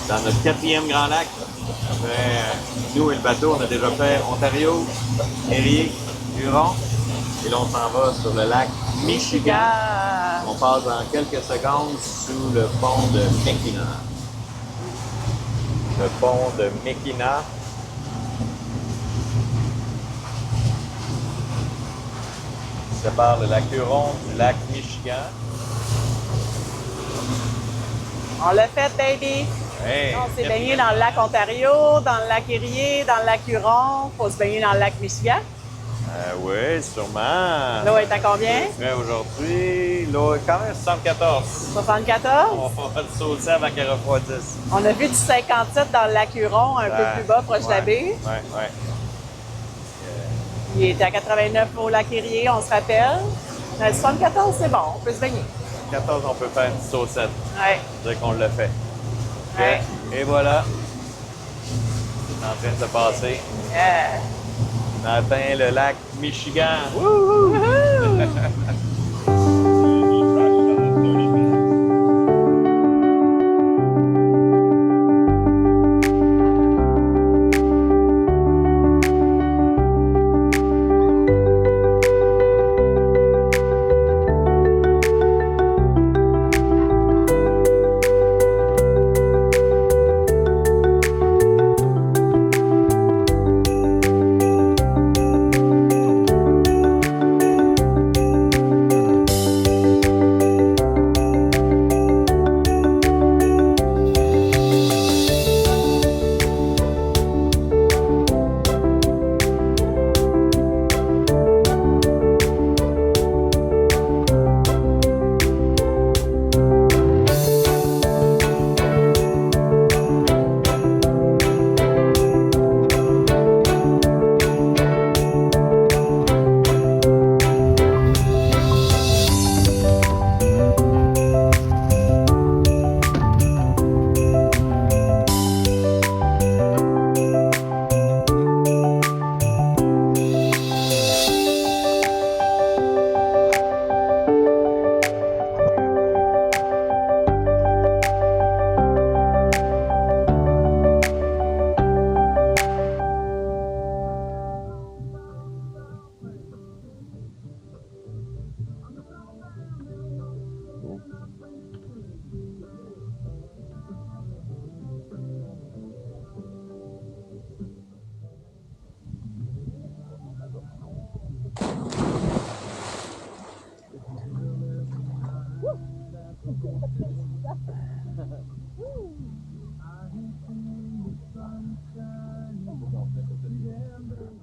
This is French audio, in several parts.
dans notre quatrième grand lac. Après, nous et le bateau, on a déjà fait Ontario, Erie, Huron. Et là, on s'en va sur le lac Michigan. On passe dans quelques secondes sous le pont de Mekina. Le pont de Mekina. Qui sépare le lac Huron du lac Michigan. On l'a fait, baby! Hey, On s'est baigné dans le lac Ontario, dans le lac Erie, dans le lac Huron. Faut se baigner dans le lac Michigan. Oui, sûrement. L'eau est à combien? Frais aujourd'hui. L'eau est quand même 74. 74? On va le saucer avant qu'elle refroidisse. On a vu du 57 dans le lac Huron, un peu plus bas, proche de la baie. Oui. Il était à 89 au lac Erie, on se rappelle. Mais 74, c'est bon, on peut se baigner. 14, on peut faire une petite saucette. Ouais. C'est-à-dire qu'on l'a fait. Ouais. Et voilà. C'est en train de se passer. Yeah. On a atteint le lac Michigan. Wouhou!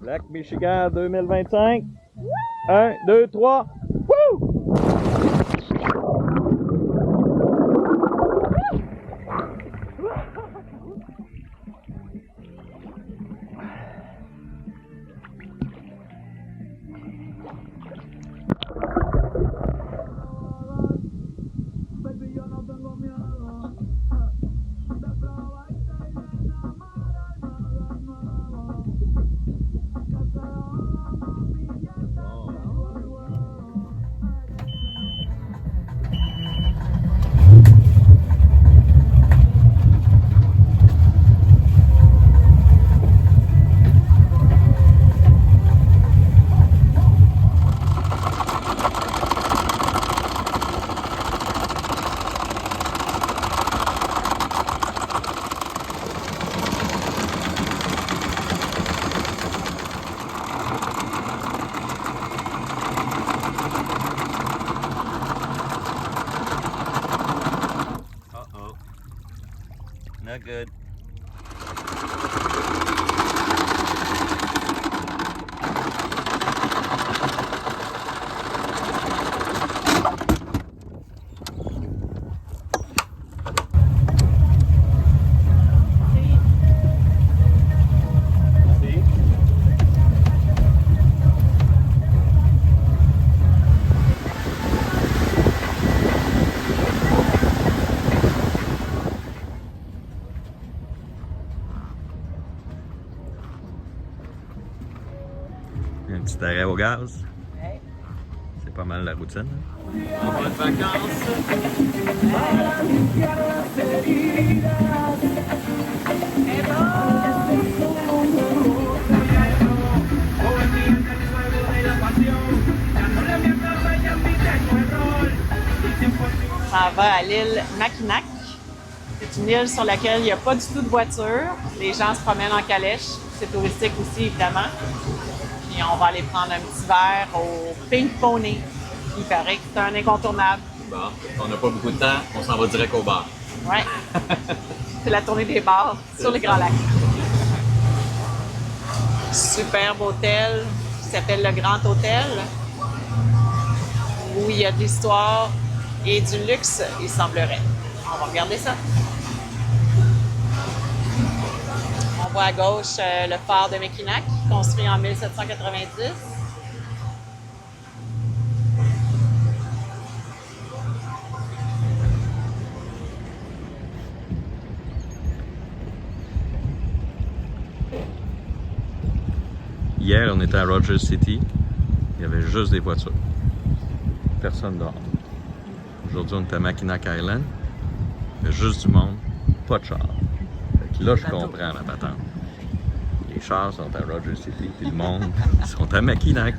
Lac Michigan 2025. 1, 2, 3. Wouh! Not good. Un petit arrêt au gaz. Ouais. C'est pas mal la routine. On va de vacances. s'en va à l'île Mackinac. C'est une île sur laquelle il n'y a pas du tout de voiture. Les gens se promènent en calèche. C'est touristique aussi, évidemment. Puis on va aller prendre un petit verre au Pink Pony. Il paraît que c'est un incontournable. Bon, on n'a pas beaucoup de temps, on s'en va direct au bar. Ouais. C'est la tournée des bars sur les Grands Lacs. Superbe hôtel qui s'appelle le Grand Hôtel, où il y a de l'histoire et du luxe, il semblerait. On va regarder ça. On voit à gauche le phare de Mackinac, construit en 1790. Hier, on était à Rogers City. Il y avait juste des voitures. Personne dehors. Aujourd'hui, on est à Mackinac Island. Il y a juste du monde, pas de chars. Fait que là, je comprends la patente. Les chars sont à Rogers City, puis le monde sont à Mackinac.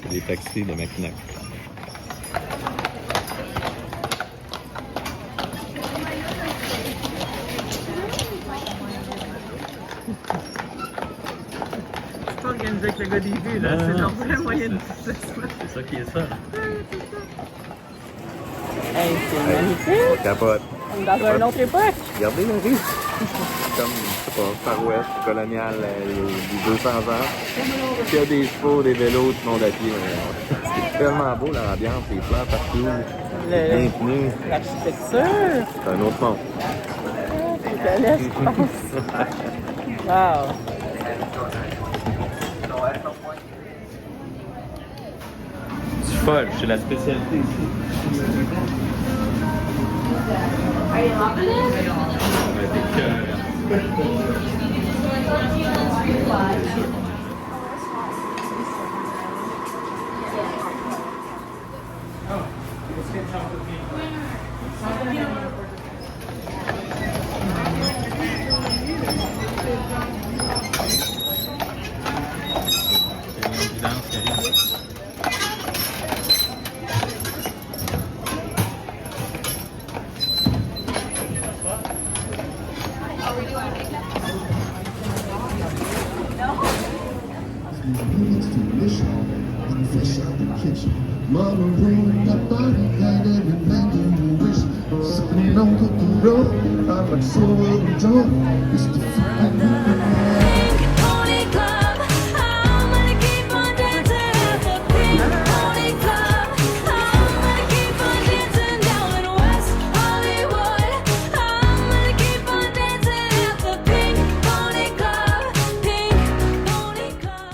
Les taxis de Mackinac. C'est pas organisé avec le gars des vues, là. C'est leur vrai moyen de succès. C'est ça qui est ça. Hey, c'est magnifique! On capote. On est dans une autre époque. Regardez la rue. C'est comme, je sais pas, Far West, colonial, des 200 ans. Il y a des chevaux, des vélos, tout le monde à pied. C'est tellement beau l'ambiance, les fleurs partout. C'est bien tenu. L'architecture. C'est un autre monde. C'est là, je pense. Wow! Du folle, c'est la spécialité ici. Fresh out the kitchen, mama rolled up body, had everything you wish. Sipping on cookie road, I'm like so overjoyed. It's the Pony Club, I'm gonna keep on dancing at the Pink Pony Club. I'm gonna keep on dancing down in West Hollywood. I'm gonna keep on dancing at the Pink Pony Club, Pink Pony Club.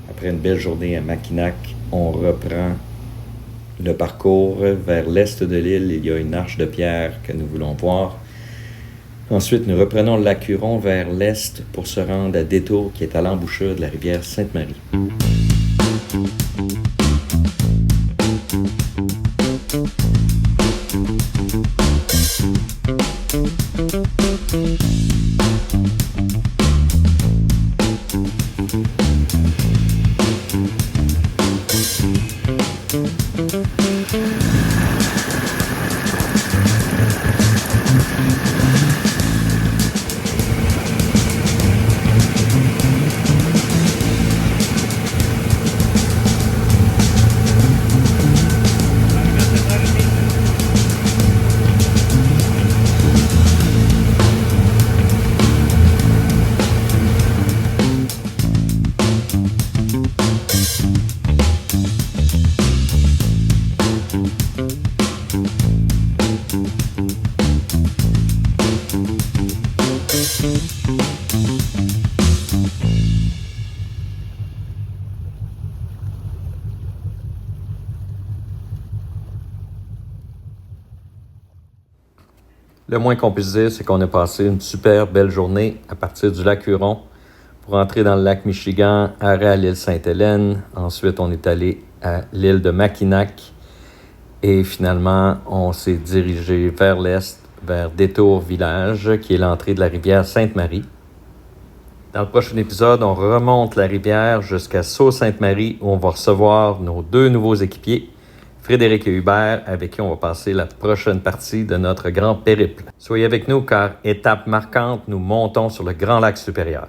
Après une belle journée à Mackinac, on reprend le parcours vers l'est de l'île. Il y a une arche de pierre que nous voulons voir. Ensuite, nous reprenons le lac Huron vers l'est pour se rendre à Détour, qui est à l'embouchure de la rivière Sainte-Marie. Le moins qu'on puisse dire, c'est qu'on a passé une super belle journée à partir du lac Huron pour entrer dans le lac Michigan, arrêt à l'île Sainte-Hélène. Ensuite, on est allé à l'île de Mackinac et finalement, on s'est dirigé vers l'est, vers Détour Village, qui est l'entrée de la rivière Sainte-Marie. Dans le prochain épisode, on remonte la rivière jusqu'à Sault-Sainte-Marie où on va recevoir nos 2 nouveaux équipiers, Frédéric et Hubert, avec qui on va passer la prochaine partie de notre grand périple. Soyez avec nous car, étape marquante, nous montons sur le Grand Lac supérieur.